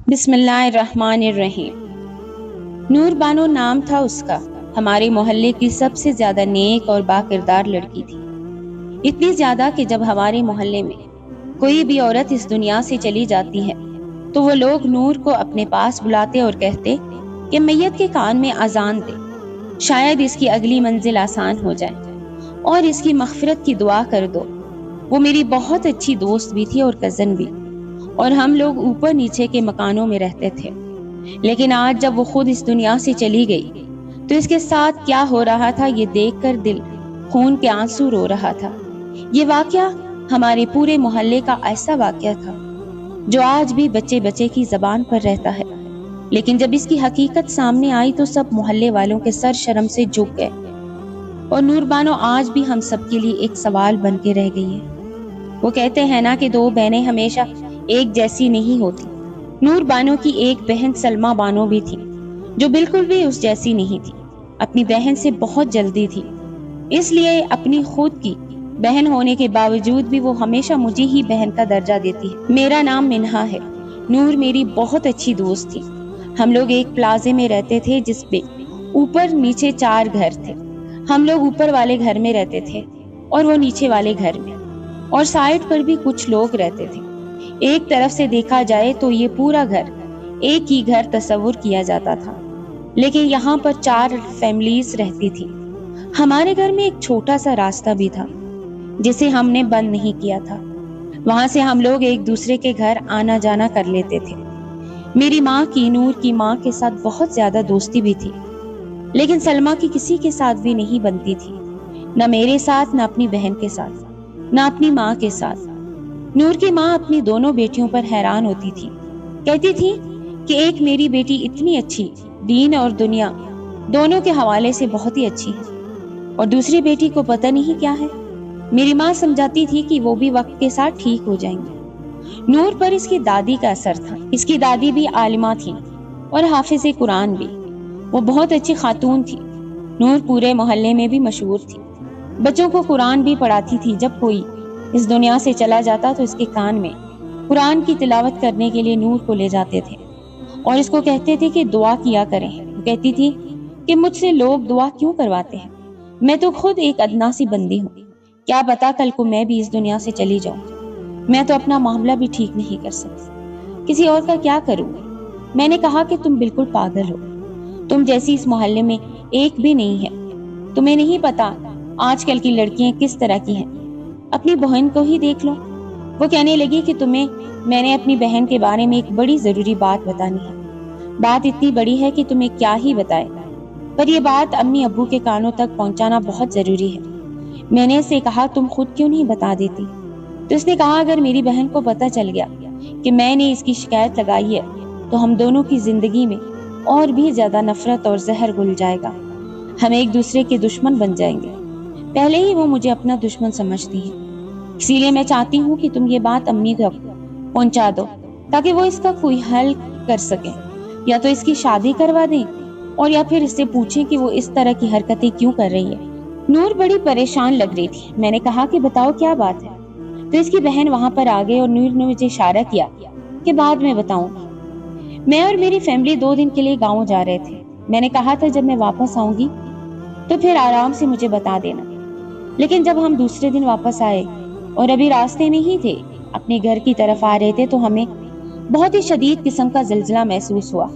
بسم اللہ الرحمن الرحیم۔ نور بانو نام تھا اس کا، ہمارے محلے کی سب سے زیادہ نیک اور با کردار لڑکی تھی۔ اتنی زیادہ کہ جب ہمارے محلے میں کوئی بھی عورت اس دنیا سے چلی جاتی ہے تو وہ لوگ نور کو اپنے پاس بلاتے اور کہتے کہ میت کے کان میں اذان دے، شاید اس کی اگلی منزل آسان ہو جائے، اور اس کی مغفرت کی دعا کر دو۔ وہ میری بہت اچھی دوست بھی تھی اور کزن بھی، اور ہم لوگ اوپر نیچے کے مکانوں میں رہتے تھے۔ لیکن آج جب وہ خود اس دنیا سے چلی گئی تو اس کے ساتھ کیا ہو رہا تھا یہ دیکھ کر دل خون کے آنسو رو رہا تھا۔ یہ واقعہ ہمارے پورے محلے کا ایسا واقعہ تھا جو آج بھی بچے بچے کی زبان پر رہتا ہے، لیکن جب اس کی حقیقت سامنے آئی تو سب محلے والوں کے سر شرم سے جھک گئے، اور نور بانو آج بھی ہم سب کے لیے ایک سوال بن کے رہ گئی ہے۔ وہ کہتے ہیں نا کہ دو بہنیں ہمیشہ ایک جیسی نہیں ہوتی۔ نور بانو کی ایک بہن سلما بانو بھی تھی جو بالکل بھی اس جیسی نہیں تھی، اپنی بہن سے بہت جلدی تھی، اس لیے اپنی خود کی بہن ہونے کے باوجود بھی وہ ہمیشہ مجھے ہی بہن کا درجہ دیتی ہے۔ میرا نام منہا ہے۔ نور میری بہت اچھی دوست تھی۔ ہم لوگ ایک پلازے میں رہتے تھے جس پہ اوپر نیچے 4 گھر تھے۔ ہم لوگ اوپر والے گھر میں رہتے تھے اور وہ نیچے والے گھر میں، اور سائڈ پر بھی کچھ لوگ رہتے تھے۔ ایک طرف سے دیکھا جائے تو یہ پورا گھر ایک ہی گھر تصور کیا جاتا تھا، لیکن یہاں پر 4 فیملیز رہتی تھی۔ ہمارے گھر میں ایک چھوٹا سا راستہ بھی تھا جسے ہم نے بند نہیں کیا تھا، وہاں سے ہم لوگ ایک دوسرے کے گھر آنا جانا کر لیتے تھے۔ میری ماں کی نور کی ماں کے ساتھ بہت زیادہ دوستی بھی تھی، لیکن سلما کی کسی کے ساتھ بھی نہیں بنتی تھی، نہ میرے ساتھ، نہ اپنی بہن کے ساتھ، نہ اپنی ماں کے ساتھ۔ نور کی ماں اپنی دونوں بیٹیوں پر حیران ہوتی تھی، کہتی تھی کہ ایک میری بیٹی اتنی اچھی، دین اور دنیا دونوں کے حوالے سے بہت ہی اچھی ہے، اور دوسری بیٹی کو پتہ نہیں کیا ہے۔ میری ماں سمجھاتی تھی کہ وہ بھی وقت کے ساتھ ٹھیک ہو جائیں گے۔ نور پر اس کی دادی کا اثر تھا۔ اس کی دادی بھی عالمہ تھی اور حافظ قرآن بھی۔ وہ بہت اچھی خاتون تھی۔ نور پورے محلے میں بھی مشہور تھی، بچوں کو قرآن بھی پڑھاتی تھی۔ جب کوئی اس دنیا سے چلا جاتا تو اس کے کان میں قرآن کی تلاوت کرنے کے لیے نور کو لے جاتے تھے اور اس کو کہتے تھے کہ دعا کیا کریں۔ وہ کہتی تھی کہ مجھ سے لوگ دعا کیوں کرواتے ہیں، میں تو خود ایک ادنا سی بندی ہوں، کیا پتا کل کو میں بھی اس دنیا سے چلی جاؤں، میں تو اپنا معاملہ بھی ٹھیک نہیں کر سکتی، کسی اور کا کیا کروں۔ میں نے کہا کہ تم بالکل پاگل ہو، تم جیسی اس محلے میں ایک بھی نہیں ہے، تمہیں نہیں پتا آج کل کی لڑکیاں کس طرح کی ہیں، اپنی بہن کو ہی دیکھ لو۔ وہ کہنے لگی کہ تمہیں میں نے اپنی بہن کے بارے میں ایک بڑی ضروری بات بتانی ہے، بات اتنی بڑی ہے کہ تمہیں کیا ہی بتائے، پر یہ بات امی ابو کے کانوں تک پہنچانا بہت ضروری ہے۔ میں نے اسے کہا تم خود کیوں نہیں بتا دیتی؟ تو اس نے کہا اگر میری بہن کو پتہ چل گیا کہ میں نے اس کی شکایت لگائی ہے تو ہم دونوں کی زندگی میں اور بھی زیادہ نفرت اور زہر گھل جائے گا، ہم ایک دوسرے کے دشمن بن جائیں گے۔ پہلے ہی وہ مجھے اپنا دشمن سمجھتی ہیں، اسی لیے میں چاہتی ہوں کہ تم یہ بات امی کو پہنچا دو تاکہ وہ اس کا کوئی حل کر سکیں، یا تو اس کی شادی کروا دیں اور یا پھر اس سے پوچھیں کہ وہ اس طرح کی حرکتیں کیوں کر رہی ہے۔ نور بڑی پریشان لگ رہی تھی۔ میں نے کہا کہ بتاؤ کیا بات ہے؟ تو اس کی بہن وہاں پر آ گئی اور نور نے مجھے اشارہ کیا کہ بعد میں بتاؤں گی۔ میں اور میری فیملی 2 دن کے لیے گاؤں جا رہے تھے۔ میں نے کہا تھا جب میں واپس آؤں گی تو پھر آرام سے مجھے بتا دینا، لیکن جب ہم دوسرے دن واپس آئے اور ابھی راستے میں ہی تھے، اپنے گھر کی طرف آ رہے تھے، تو ہمیں بہت ہی شدید قسم کا زلزلہ محسوس ہوا۔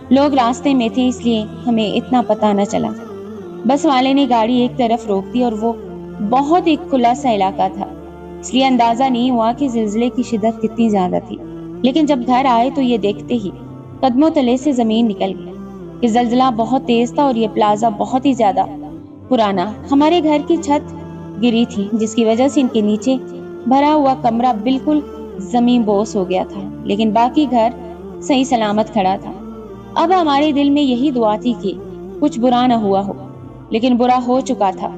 لوگ راستے میں تھے اس لیے ہمیں اتنا پتہ نہ چلا۔ بس والے نے گاڑی ایک طرف روک دی اور وہ بہت ایک کھلا سا علاقہ تھا، اس لیے اندازہ نہیں ہوا کہ زلزلے کی شدت کتنی زیادہ تھی۔ لیکن جب گھر آئے تو یہ دیکھتے ہی قدموں تلے سے زمین نکل گئی کہ زلزلہ بہت تیز تھا اور یہ پلازا بہت ہی زیادہ پرانا۔ ہمارے گھر کی چھت گری تھی جس کی وجہ سے ان کے نیچے بھرا ہوا کمرہ بالکل زمین بوس ہو گیا تھا، لیکن باقی گھر صحیح سلامت کھڑا تھا۔ اب ہمارے دل میں یہی دعا تھی کہ کچھ برا نہ ہوا ہو، لیکن برا ہو چکا تھا۔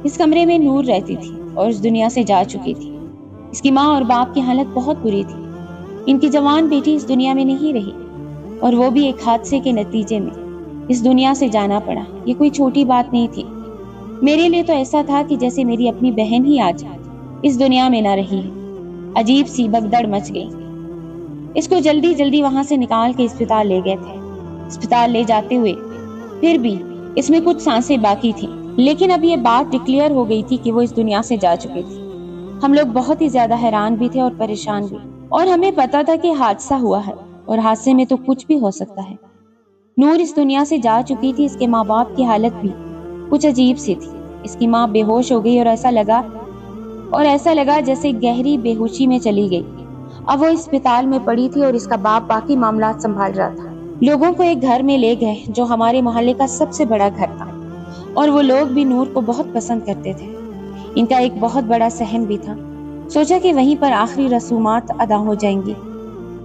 اس کمرے میں نور رہتی تھی اور اس دنیا سے جا چکی تھی۔ اس کی ماں اور باپ کی حالت بہت بری تھی، ان کی جوان بیٹی اس دنیا میں نہیں رہی، اور وہ بھی ایک حادثے کے نتیجے میں اس دنیا سے جانا پڑا۔ یہ کوئی چھوٹی بات نہیں تھی، میرے لیے تو ایسا تھا کہ جیسے میری اپنی بہن ہی آج اس دنیا میں نہ رہی ہے۔ عجیب سی بگدڑ مچ گئی۔ اس کو جلدی جلدی وہاں سے نکال کے اسپتال لے گئے تھے۔ اسپتال لے جاتے ہوئے پھر بھی اس میں کچھ سانسیں باقی تھیں، لیکن اب یہ بات ڈکلیئر ہو گئی تھی کہ وہ اس دنیا سے جا چکی تھی۔ ہم لوگ بہت ہی زیادہ حیران بھی تھے اور پریشان بھی، اور ہمیں پتا تھا کہ حادثہ ہوا ہے اور حادثے میں تو کچھ بھی ہو سکتا ہے۔ نور اس دنیا سے جا چکی تھی، اس کے ماں باپ کی حالت بھی کچھ عجیب سی تھی۔ اس کی ماں بے ہوش ہو گئی اور ایسا لگا جیسے گہری بے ہوشی میں چلی گئی۔ اب وہ اسپتال میں پڑی تھی اور اس کا باپ باقی معاملات سنبھال رہا تھا۔ لوگوں کو ایک گھر میں لے گئے جو ہمارے محلے کا سب سے بڑا گھر تھا، اور وہ لوگ بھی نور کو بہت پسند کرتے تھے۔ ان کا ایک بہت بڑا صحن بھی تھا۔ سوچا کہ وہیں پر آخری رسومات ادا ہو جائیں گی،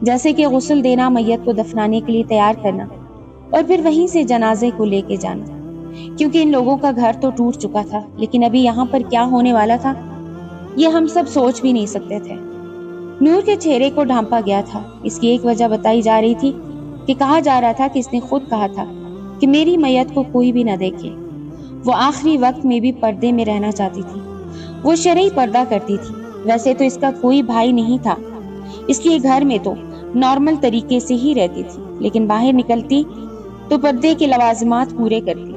جیسے کہ غسل دینا، میت کو دفنانے کے لیے تیار کرنا اور پھر وہیں سے جنازے کو لے کے جانا، کیونکہ ان لوگوں کا گھر تو ٹوٹ چکا تھا، لیکن ابھی یہاں پر کیا ہونے والا تھا یہ ہم سب سوچ بھی نہیں سکتے تھے۔ نور کے چہرے کو ڈھانپا گیا تھا۔ اس کی ایک وجہ بتائی جا رہی تھی کہ کہا جا رہا تھا کہ اس نے خود کہا تھا کہ میری میت کو کوئی بھی نہ دیکھے۔ وہ آخری وقت میں بھی پردے میں رہنا چاہتی تھی، وہ شرعی پردہ کرتی تھی۔ ویسے تو اس کا کوئی بھائی نہیں تھا، اس لیے گھر میں تو نارمل طریقے سے ہی رہتی تھی، لیکن باہر نکلتی تو پردے کے لوازمات پورے کرتی،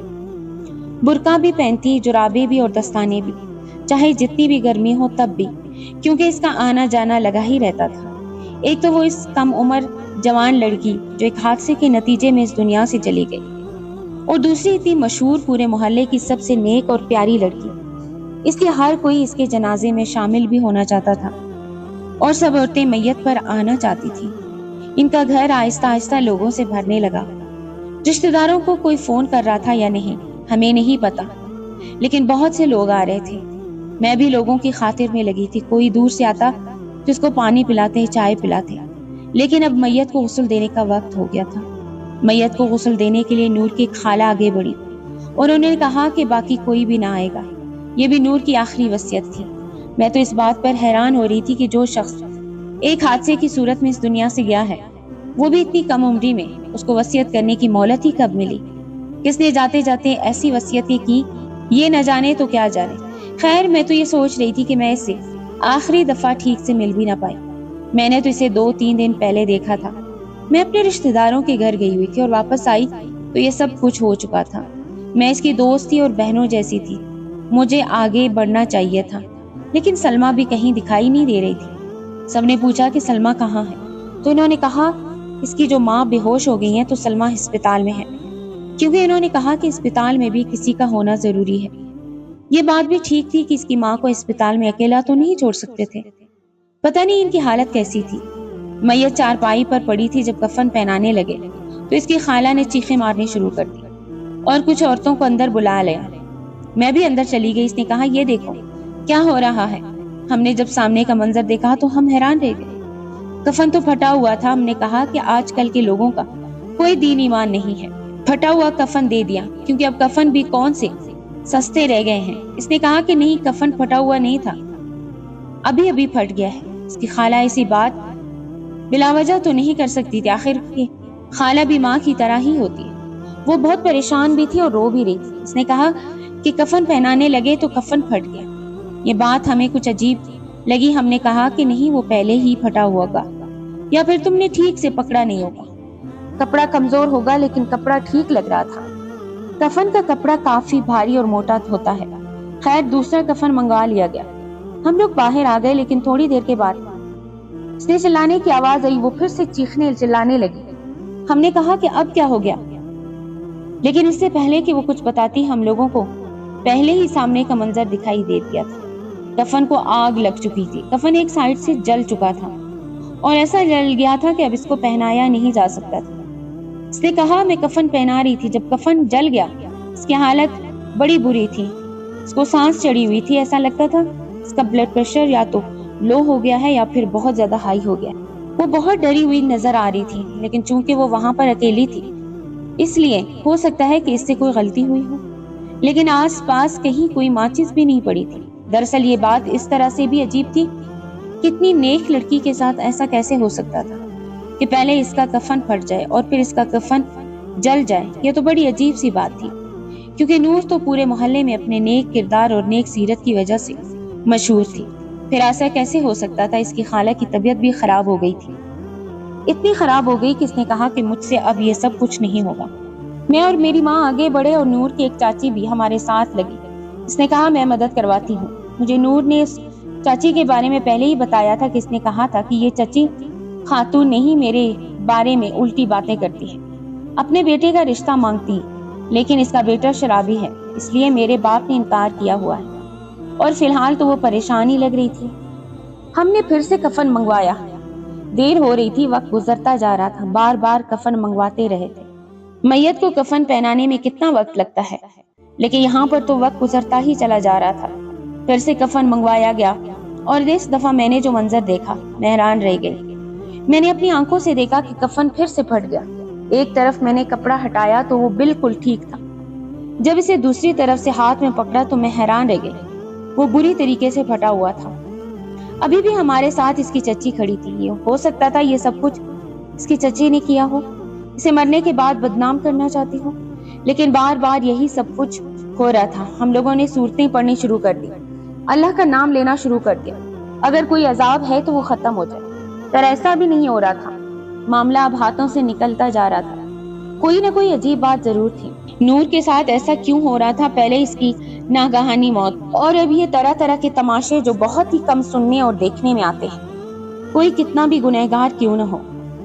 برقع بھی پہنتی، جرابیں بھی اور دستانے بھی، چاہے جتنی بھی گرمی ہو تب بھی، کیونکہ اس کا آنا جانا لگا ہی رہتا تھا۔ ایک تو وہ اس کم عمر جوان لڑکی جو ایک حادثے کے نتیجے میں اس دنیا سے چلی گئی، اور دوسری اتنی مشہور پورے محلے کی سب سے نیک اور پیاری لڑکی، اس لیے ہر کوئی اس کے جنازے میں شامل بھی ہونا چاہتا تھا اور سب عورتیں میت پر آنا چاہتی تھی۔ ان کا گھر آہستہ آہستہ لوگوں سے بھرنے لگا۔ رشتہ داروں کو کوئی فون کر رہا تھا یا نہیں ہمیں نہیں پتا، لیکن بہت سے لوگ آ رہے تھے۔ میں بھی لوگوں کی خاطر میں لگی تھی، کوئی دور سے آتا تو اس کو پانی پلاتے، چائے پلاتے، لیکن اب میت کو غسل دینے کا وقت ہو گیا تھا۔ میت کو غسل دینے کے لیے نور کی خالہ آگے بڑھی اور انہوں نے کہا کہ باقی کوئی بھی نہ آئے گا، یہ بھی نور کی آخری وصیت تھی۔ میں تو اس بات پر حیران ہو رہی تھی کہ جو شخص ایک حادثے کی صورت میں اس دنیا سے گیا ہے، وہ بھی اتنی کم عمری میں، اس کو وصیت کرنے کی مہلت ہی کب ملی؟ کس نے جاتے جاتے ایسی وصیتیں کی، یہ نہ جانے تو کیا جانے۔ خیر، میں تو یہ سوچ رہی تھی کہ میں اسے آخری دفعہ ٹھیک سے مل بھی نہ پائی۔ میں نے تو اسے 2-3 دن پہلے دیکھا تھا۔ میں اپنے رشتہ داروں کے گھر گئی ہوئی تھی اور واپس آئی تو یہ سب کچھ ہو چکا تھا۔ میں اس کی دوست تھی اور بہنوں جیسی تھی، مجھے آگے بڑھنا چاہیے تھا، لیکن سلمہ بھی کہیں دکھائی نہیں دے رہی تھی۔ سب نے پوچھا کہ سلمہ کہاں ہے، تو انہوں نے کہا اس کی جو ماں بے ہوش ہو گئی ہیں تو سلمہ ہسپتال میں ہے، کیونکہ انہوں نے کہا کہ اسپتال میں بھی کسی کا ہونا ضروری ہے۔ یہ بات بھی ٹھیک تھی کہ اس کی ماں کو اسپتال میں اکیلا تو نہیں چھوڑ سکتے تھے۔ پتہ نہیں ان کی حالت کیسی تھی۔ میت چارپائی پر پڑی تھی، جب کفن پہنانے لگے تو اس کی خالہ نے چیخیں مارنی شروع کر دی اور کچھ عورتوں کو اندر بلا لیا۔ میں بھی اندر چلی گئی۔ اس نے کہا یہ دیکھو کیا ہو رہا ہے۔ ہم نے جب سامنے کا منظر دیکھا تو ہم حیران رہ گئے۔ کفن تو پھٹا ہوا تھا۔ ہم نے کہا کہ آج کل کے لوگوں کا کوئی دین ایمان نہیں ہے، پھٹا ہوا کفن دے دیا، کیونکہ اب کفن بھی کون سے سستے رہ گئے ہیں۔ اس نے کہا کہ نہیں، کفن پھٹا ہوا نہیں تھا، ابھی ابھی پھٹ گیا ہے۔ اس کی خالہ ایسی بات بلا وجہ تو نہیں کر سکتی تھی، آخر خالہ بھی ماں کی طرح ہی ہوتی ہے۔ وہ بہت پریشان بھی تھی اور رو بھی رہی تھی۔ اس نے کہا کہ کفن پہنانے لگے تو کفن پھٹ گیا۔ یہ بات ہمیں کچھ عجیب لگی۔ ہم نے کہا کہ نہیں، وہ پہلے ہی پھٹا ہوا ہوگا، یا پھر تم نے ٹھیک سے پکڑا نہیں ہوگا، کپڑا کمزور ہوگا، لیکن کپڑا ٹھیک لگ رہا تھا۔ کفن کا کپڑا کافی بھاری اور موٹا ہوتا ہے۔ خیر، دوسرا کفن منگوا لیا گیا۔ ہم لوگ باہر آ گئے، لیکن تھوڑی دیر کے بعد اس نے چلانے کی آواز آئی۔ وہ پھر سے چیخنے چلانے لگی۔ ہم نے کہا کہ اب کیا ہو گیا، لیکن اس سے پہلے کہ وہ کچھ بتاتی، ہم لوگوں کو پہلے ہی سامنے کا منظر دکھائی دے دیا تھا۔ کفن کو آگ لگ چکی تھی، کفن ایک سائیڈ سے جل چکا تھا اور ایسا جل گیا تھا کہ اب اس کو پہنایا نہیں جا سکتا تھا۔ اس نے کہا میں کفن پہنا رہی تھی، جب کفن جل گیا اس کی حالت بڑی بری تھی، اس کو سانس چڑھی ہوئی تھی، ایسا لگتا تھا اس کا بلڈ پریشر یا تو لو ہو گیا ہے یا پھر بہت زیادہ ہائی ہو گیا۔ وہ بہت ڈری ہوئی نظر آ رہی تھی، لیکن چونکہ وہ وہاں پر اکیلی تھی اس لیے ہو سکتا ہے کہ اس سے کوئی غلطی ہوئی ہو، لیکن آس پاس کہیں کوئی ماچس بھی نہیں پڑی تھی۔ دراصل یہ بات اس طرح سے بھی عجیب تھی، کتنی نیک لڑکی کے ساتھ ایسا کیسے ہو سکتا تھا کہ پہلے اس کا کفن پھٹ جائے اور پھر اس کا کفن جل جائے۔ یہ تو بڑی عجیب سی بات تھی، کیونکہ نور تو پورے محلے میں اپنے نیک کردار اور نیک سیرت کی وجہ سے مشہور تھی۔ پھر ایسا کیسے ہو سکتا تھا؟ اس کی خالہ کی طبیعت بھی خراب ہو گئی تھی، اتنی خراب ہو گئی کہ اس نے کہا کہ مجھ سے اب یہ سب کچھ نہیں ہوگا۔ میں اور میری ماں آگے بڑھے اور نور کی ایک چاچی بھی ہمارے ساتھ لگی۔ اس نے کہا میں مدد کرواتی ہوں۔ مجھے نور نے اس چاچی کے بارے میں پہلے ہی بتایا تھا کہ اس نے کہا تھا کہ یہ چچی خاتون نہیں میرے بارے میں الٹی باتیں کرتی ہے، اپنے بیٹے کا رشتہ مانگتی، لیکن اس کا بیٹا شرابی ہے، اس لیے میرے باپ نے انکار کیا ہوا ہے اور فی الحال تو وہ پریشانی لگ رہی تھی۔ ہم نے پھر سے کفن منگوایا۔ دیر ہو رہی تھی، وقت گزرتا جا رہا تھا، بار بار کفن منگواتے رہے تھے۔ میت کو کفن پہنانے میں کتنا وقت لگتا ہے، لیکن یہاں پر تو وقت گزرتا ہی چلا جا رہا تھا۔ پھر سے کفن منگوایا گیا اور اس دفعہ میں نے جو منظر دیکھا میں حیران رہ گئی۔ میں نے اپنی آنکھوں سے دیکھا کہ کفن پھر سے پھٹ گیا۔ ایک طرف میں نے کپڑا ہٹایا تو وہ بالکل ٹھیک تھا، جب اسے دوسری طرف سے ہاتھ میں پکڑا تو میں حیران رہ گئی، وہ بری طریقے سے پھٹا ہوا تھا۔ ابھی بھی ہمارے ساتھ اس کی چچی کھڑی تھی۔ یہ ہو سکتا تھا یہ سب کچھ اس کی چچی نے کیا ہو، اسے مرنے کے بعد بدنام کرنا چاہتی ہو، لیکن بار بار یہی سب کچھ ہو رہا تھا۔ ہم لوگوں نے صورتیں پڑھنی شروع کر دی، اللہ کا نام لینا شروع کر دیا، اگر کوئی عذاب ہے تو وہ ختم ہو جائے، پر ایسا بھی نہیں ہو رہا تھا۔ معاملہ اب ہاتھوں سے نکلتا جا رہا تھا۔ کوئی نہ کوئی عجیب بات ضرور تھی۔ نور کے ساتھ ایسا کیوں ہو رہا تھا؟ پہلے اس کی ناگہانی موت اور اب یہ طرح طرح کے تماشے جو بہت ہی کم سننے اور دیکھنے میں آتے ہیں۔ کوئی کتنا بھی گنہگار کیوں نہ ہو،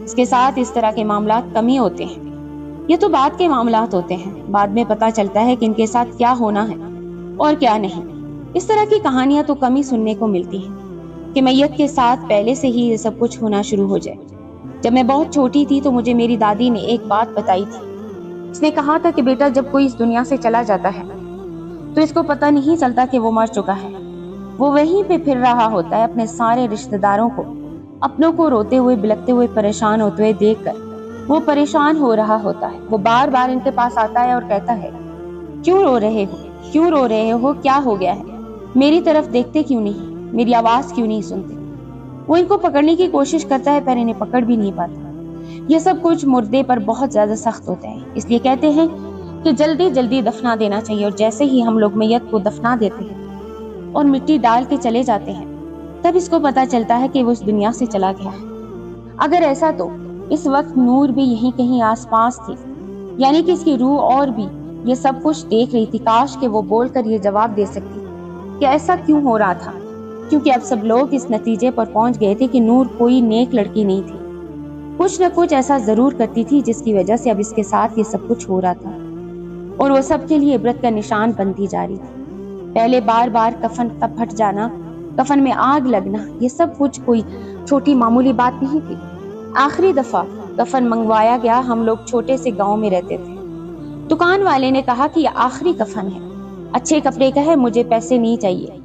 اس کے ساتھ اس طرح کے معاملات کم ہی ہوتے ہیں۔ یہ تو بعد کے معاملات ہوتے ہیں، بعد میں پتہ چلتا ہے کہ ان کے ساتھ کیا ہونا ہے اور کیا نہیں۔ اس طرح کی کہانیاں تو کم ہی سننے کو ملتی ہیں کہ میت کے ساتھ پہلے سے ہی یہ سب کچھ ہونا شروع ہو جائے۔ جب میں بہت چھوٹی تھی تو مجھے میری دادی نے ایک بات بتائی تھی۔ اس نے کہا تھا کہ بیٹا جب کوئی اس دنیا سے چلا جاتا ہے تو اس کو پتہ نہیں چلتا کہ وہ مر چکا ہے، وہ وہیں پہ پھر رہا ہوتا ہے، اپنے سارے رشتہ داروں کو، اپنوں کو روتے ہوئے بلکتے ہوئے پریشان ہوتے ہوئے دیکھ کر وہ پریشان ہو رہا ہوتا ہے۔ وہ بار بار ان کے پاس آتا ہے اور کہتا ہے کیوں رو رہے ہو، کیوں رو رہے ہو، کیا ہو گیا ہے، میری طرف دیکھتے کیوں نہیں، میری آواز کیوں نہیں سنتے۔ وہ ان کو پکڑنے کی کوشش کرتا ہے پر انہیں پکڑ بھی نہیں پاتا۔ یہ سب کچھ مردے پر بہت زیادہ سخت ہوتا ہے، اس لیے کہتے ہیں کہ جلدی جلدی دفنا دینا چاہیے، اور جیسے ہی ہم لوگ میت کو دفنا دیتے ہیں اور مٹی ڈال کے چلے جاتے ہیں تب اس کو پتا چلتا ہے کہ وہ اس دنیا سے چلا گیا ہے۔ اگر ایسا تو اس وقت نور بھی یہیں کہیں آس پاس تھی، یعنی کہ اس کی روح اور بھی یہ سب کچھ دیکھ رہی تھی۔ کاش کہ وہ بول کر یہ جواب دے سکتی کہ ایسا کیوں ہو رہا تھا، کیونکہ اب سب لوگ اس نتیجے پر پہنچ گئے تھے کہ نور کوئی نیک لڑکی نہیں تھی، کچھ نہ کچھ ایسا ضرور کرتی تھی جس کی وجہ سے اب اس کے ساتھ یہ سب کچھ ہو رہا تھا، اور وہ سب کے لیے عبرت کا نشان بنتی جا رہی تھی۔ پہلے بار بار کفن کا پھٹ جانا، کفن میں آگ لگنا، یہ سب کچھ کوئی چھوٹی معمولی بات نہیں تھی۔ آخری دفعہ کفن منگوایا گیا، ہم لوگ چھوٹے سے گاؤں میں رہتے تھے۔ دکان والے نے کہا کہ یہ آخری کفن ہے، اچھے کپڑے کا ہے، مجھے پیسے نہیں چاہیے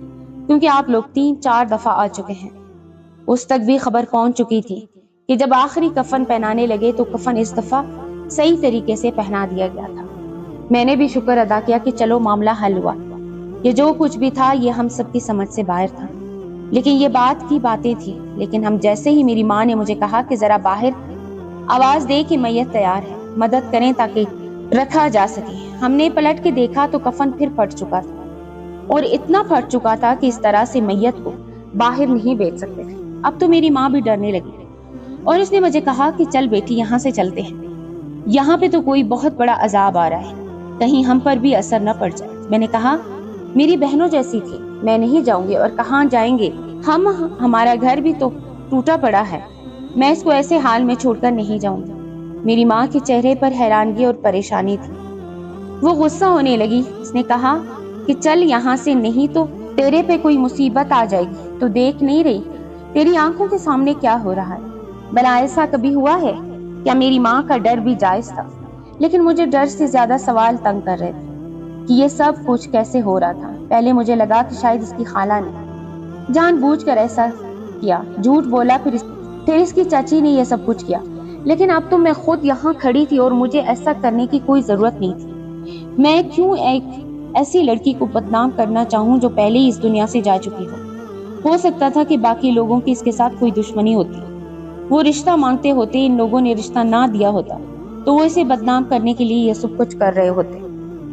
کیونکہ آپ لوگ 3-4 دفعہ آ چکے ہیں۔ اس تک بھی خبر پہنچ چکی تھی کہ جب آخری کفن پہنانے لگے تو کفن اس دفعہ صحیح طریقے سے پہنا دیا گیا تھا۔ میں نے بھی شکر ادا کیا کہ چلو معاملہ حل ہوا، یہ جو کچھ بھی تھا یہ ہم سب کی سمجھ سے باہر تھا، لیکن یہ بات کی باتیں تھی۔ لیکن ہم جیسے ہی میری ماں نے مجھے کہا کہ ذرا باہر آواز دے کہ میت تیار ہے، مدد کریں تاکہ رکھا جا سکے، ہم نے پلٹ کے دیکھا تو کفن پھر پھٹ چکا تھا، اور اتنا پھٹ چکا تھا کہ اس طرح سے میت کو باہر نہیں بیچ سکتے تھے۔ اب تو میری ماں بھی ڈرنے لگی اور اس نے مجھے کہا کہ چل بیٹی یہاں سے چلتے ہیں، یہاں پہ تو کوئی بہت بڑا عذاب آ رہا ہے، کہیں ہم پر بھی اثر نہ پڑ جائے۔ میں نے کہا میری بہنوں جیسی تھی، میں نہیں جاؤں گی، اور کہاں جائیں گے ہم، ہمارا گھر بھی تو ٹوٹا پڑا ہے، میں اس کو ایسے حال میں چھوڑ کر نہیں جاؤں گی۔ میری ماں کے چہرے پر حیرانگی اور پریشانی تھی، وہ غصہ ہونے لگی۔ اس نے کہا کہ چل یہاں سے، نہیں تو تیرے پہ کوئی مصیبت آ جائے گی، تو دیکھ نہیں رہی تیری آنکھوں کے سامنے کیا ہو رہا ہے، بھلا ایسا کبھی ہوا ہے کیا؟ میری ماں کا ڈر بھی جائز تھا، لیکن مجھے ڈر سے زیادہ سوال تنگ کر رہے تھے کہ یہ سب کچھ کیسے ہو رہا تھا۔ پہلے مجھے لگا کہ شاید اس کی خالہ نے جان بوجھ کر ایسا کیا، جھوٹ بولا، پھر اس کی چاچی نے یہ سب کچھ کیا، لیکن اب تو میں خود یہاں کھڑی تھی اور مجھے ایسا کرنے کی کوئی ضرورت نہیں تھی۔ میں کیوں ایک ایسی لڑکی کو بدنام کرنا چاہوں جو پہلے ہی اس دنیا سے جا چکی ہو سکتا تھا کہ باقی لوگوں کی اس کے ساتھ کوئی دشمنی ہوتی، وہ رشتہ مانگتے ہوتے، ان لوگوں نے رشتہ نہ دیا ہوتا تو وہ اسے بدنام کرنے کے لیے یہ سب کچھ کر رہے ہوتے،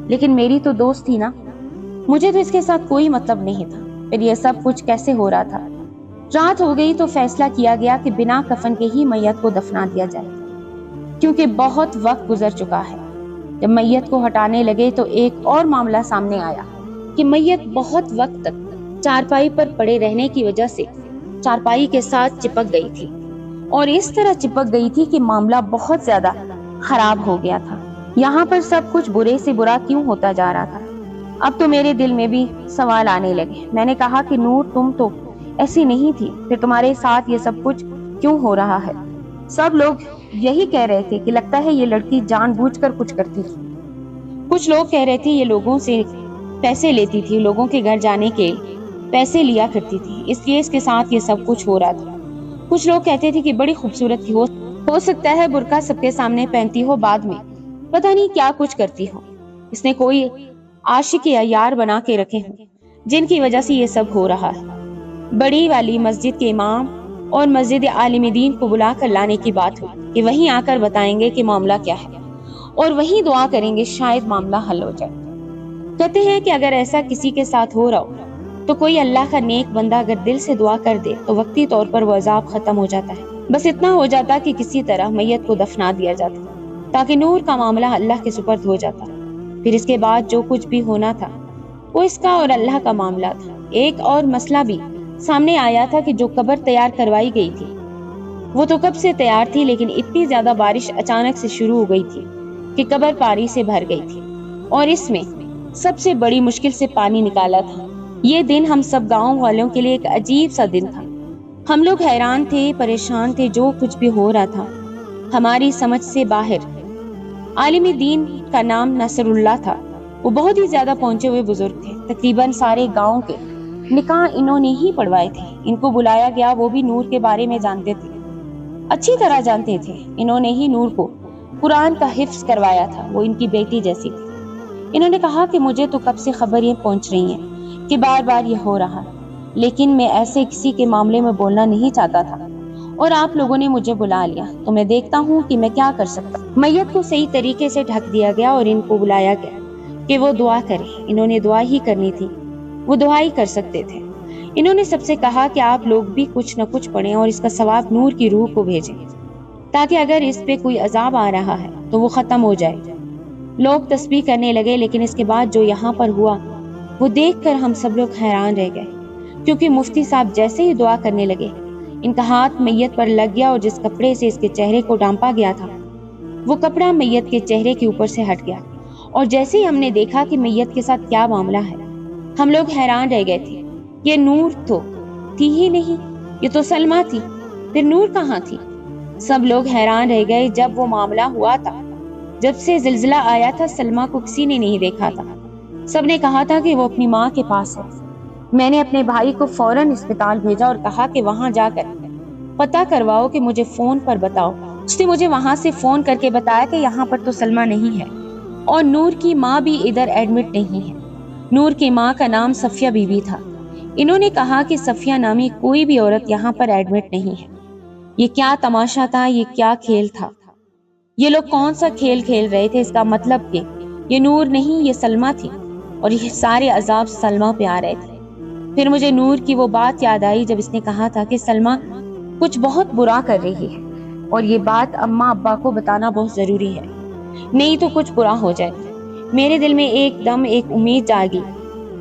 لیکن میری تو دوست تھی نا، مجھے تو اس کے ساتھ کوئی مطلب نہیں تھا۔ پھر یہ سب کچھ کیسے ہو رہا تھا؟ رات ہو گئی تو فیصلہ کیا گیا کہ بنا کفن کے ہی میت کو دفنا دیا جائے، کیونکہ بہت وقت گزر چکا ہے۔ جب میت کو ہٹانے لگے تو ایک اور معاملہ سامنے آیا کہ میت بہت وقت تک چارپائی پر پڑے رہنے کی وجہ سے چارپائی کے ساتھ چپک گئی تھی، اور اس طرح چپک گئی تھی کہ معاملہ بہت زیادہ خراب ہو گیا تھا۔ یہاں پر سب کچھ برے سے برا کیوں ہوتا جا رہا تھا؟ اب تو میرے دل میں بھی سوال آنے لگے۔ میں نے کہا کہ نور، تم تو ایسی نہیں تھی، پھر تمہارے ساتھ یہ سب کچھ کیوں ہو رہا ہے؟ سب لوگ یہی کہہ رہے تھے کہ لگتا ہے یہ لڑکی جان بوجھ کر کچھ کرتی تھی۔ کچھ لوگ کہہ رہے تھے یہ لوگوں سے پیسے لیتی تھی، لوگوں کے گھر جانے کے پیسے لیا کرتی تھی، اس لیے اس کے ساتھ یہ سب کچھ ہو رہا تھا۔ کچھ لوگ کہتے تھے کہ بڑی خوبصورت تھی، ہو سکتا ہے برقع سب کے سامنے پہنتی ہو، بعد میں پتہ نہیں کیا کچھ کرتی ہو، اس نے کوئی عاشق یا یار بنا کے رکھے ہوں جن کی وجہ سے یہ سب ہو رہا ہے۔ بڑی والی مسجد کے امام اور مسجد عالم دین کو بلا کر لانے کی بات ہوئی کہ وہیں آ کر بتائیں گے کہ معاملہ کیا ہے اور وہیں دعا کریں گے، شاید معاملہ حل ہو جائے۔ کہتے ہیں کہ اگر ایسا کسی کے ساتھ ہو رہا ہو تو کوئی اللہ کا نیک بندہ اگر دل سے دعا کر دے تو وقتی طور پر وہ عذاب ختم ہو جاتا ہے۔ بس اتنا ہو جاتا کہ کسی طرح میت کو دفنا دیا جاتا تاکہ نور کا معاملہ اللہ کے سپرد ہو جاتا۔ پھر اس کے بعد جو کچھ بھی ہونا تھا وہ اس کا اور اللہ کا معاملہ تھا۔ ایک اور مسئلہ بھی سامنے آیا تھا کہ جو قبر تیار کروائی گئی تھی وہ تو کب سے تیار تھی، لیکن اتنی زیادہ بارش اچانک سے شروع ہو گئی تھی کہ قبر پانی سے بھر گئی تھی اور اس میں سب سے بڑی مشکل سے پانی نکالا تھا۔ یہ دن ہم سب گاؤں والوں کے لیے ایک عجیب سا دن تھا۔ ہم لوگ حیران تھے، پریشان تھے، جو کچھ بھی ہو رہا تھا ہماری سمجھ سے باہر۔ عالم دین کا نام نصر اللہ تھا، وہ بہت ہی زیادہ پہنچے ہوئے بزرگ تھے، تقریباً سارے گاؤں کے نکاح انہوں نے ہی پڑھوائے تھے۔ ان کو بلایا گیا، وہ بھی نور کے بارے میں جانتے تھے، اچھی طرح جانتے تھے۔ انہوں نے ہی نور کو قرآن کا حفظ کروایا تھا، وہ ان کی بیٹی جیسی تھی۔ انہوں نے کہا کہ مجھے تو کب سے خبر یہ پہنچ رہی ہیں کہ بار بار یہ ہو رہا ہے، لیکن میں ایسے کسی کے معاملے میں بولنا نہیں چاہتا تھا اور آپ لوگوں نے مجھے بلا لیا تو میں دیکھتا ہوں کہ میں کیا کر سکتا ہوں۔ میت کو صحیح طریقے سے ڈھک دیا گیا اور ان کو بلایا گیا کہ وہ دعا کریں۔ انہوں نے دعا ہی کرنی تھی، وہ دعا ہی کر سکتے تھے۔ انہوں نے سب سے کہا کہ آپ لوگ بھی کچھ نہ کچھ پڑھیں اور اس کا ثواب نور کی روح کو بھیجیں تاکہ اگر اس پہ کوئی عذاب آ رہا ہے تو وہ ختم ہو جائے۔ لوگ تسبیح کرنے لگے، لیکن اس کے بعد جو یہاں پر ہوا وہ دیکھ کر ہم سب لوگ حیران رہ گئے، کیونکہ مفتی صاحب جیسے ہی دعا کرنے لگے ان کا ہاتھ میت پر لگ گیا اور جس کپڑے سے اس کے چہرے کو ڈھانپا گیا تھا وہ کپڑا میت کے چہرے کے اوپر سے ہٹ گیا، اور جیسے ہی ہم نے دیکھا کہ میت کے ساتھ کیا معاملہ ہے ہم لوگ حیران رہ گئے تھے۔ یہ نور تو تھی ہی نہیں، یہ تو سلمہ تھی، پھر نور کہاں تھی؟ سب لوگ حیران رہ گئے۔ جب وہ معاملہ ہوا تھا، جب سے زلزلہ آیا تھا، سلمہ کو کسی نے نہیں دیکھا تھا، سب نے کہا تھا کہ وہ اپنی ماں کے پاس ہے۔ میں نے اپنے بھائی کو فوراً اسپتال بھیجا اور کہا کہ وہاں جا کر پتہ کرواؤ کہ مجھے فون پر بتاؤ۔ اس نے مجھے وہاں سے فون کر کے بتایا کہ یہاں پر تو سلمہ نہیں ہے اور نور کی ماں بھی ادھر ایڈمٹ نہیں ہے۔ نور کی ماں کا نام صفیہ بی بی تھا۔ انہوں نے کہا کہ صفیہ نامی کوئی بھی عورت یہاں پر ایڈمٹ نہیں ہے۔ یہ کیا تماشا تھا، یہ کیا کھیل تھا؟ یہ لوگ کون سا کھیل کھیل رہے تھے؟ اس کا مطلب کہ یہ نور نہیں، یہ سلمہ تھی اور یہ سارے عذاب سلمہ پہ آ رہے تھے۔ پھر مجھے نور کی وہ بات یاد آئی جب اس نے کہا تھا کہ سلمہ کچھ بہت برا کر رہی ہے اور یہ بات اماں ابا کو بتانا بہت ضروری ہے، نہیں تو کچھ برا ہو جائے۔ میرے دل میں ایک دم ایک امید جاگی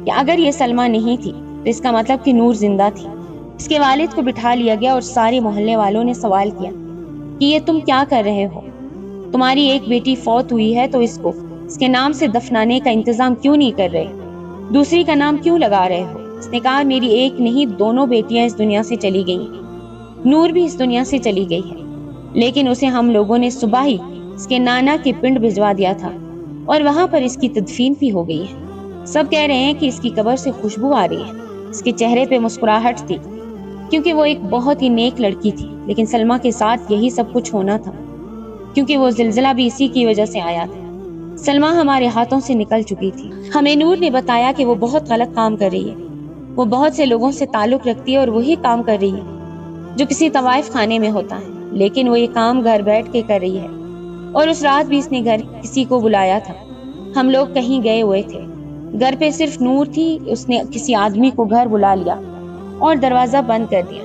کہ اگر یہ سلمہ نہیں تھی تو اس کا مطلب کہ نور زندہ تھی۔ اس کے والد کو بٹھا لیا گیا اور سارے محلے والوں نے سوال کیا کہ یہ تم کیا کر رہے ہو؟ تمہاری ایک بیٹی فوت ہوئی ہے تو اس کو اس کے نام سے دفنانے کا انتظام کیوں نہیں کر رہے؟ دوسری کا نام کیوں لگا رہے ہو؟ اس نے کہا میری ایک نہیں دونوں بیٹیاں اس دنیا سے چلی گئی ہیں، نور بھی اس دنیا سے چلی گئی ہے، لیکن اسے ہم لوگوں نے صبح ہی اس کے نانا کے پنڈ بھجوا دیا تھا اور وہاں پر اس کی تدفین بھی ہو گئی ہے۔ سب کہہ رہے ہیں کہ اس کی قبر سے خوشبو آ رہی ہے، اس کے چہرے پہ مسکراہٹ تھی کیونکہ وہ ایک بہت ہی نیک لڑکی تھی، لیکن سلمہ کے ساتھ یہی سب کچھ ہونا تھا کیونکہ وہ زلزلہ بھی اسی کی وجہ سے آیا تھا۔ سلمہ ہمارے ہاتھوں سے نکل چکی تھی۔ ہمیں نور نے بتایا کہ وہ بہت غلط کام کر رہی ہے، وہ بہت سے لوگوں سے تعلق رکھتی ہے اور وہی کام کر رہی ہے جو کسی طوائف خانے میں ہوتا ہے، لیکن وہ یہ کام گھر بیٹھ کے کر رہی ہے۔ اور اس رات بھی اس نے گھر کسی کو بلایا تھا، ہم لوگ کہیں گئے ہوئے تھے، گھر پہ صرف نور تھی، اس نے کسی آدمی کو گھر بلا لیا اور دروازہ بند کر دیا۔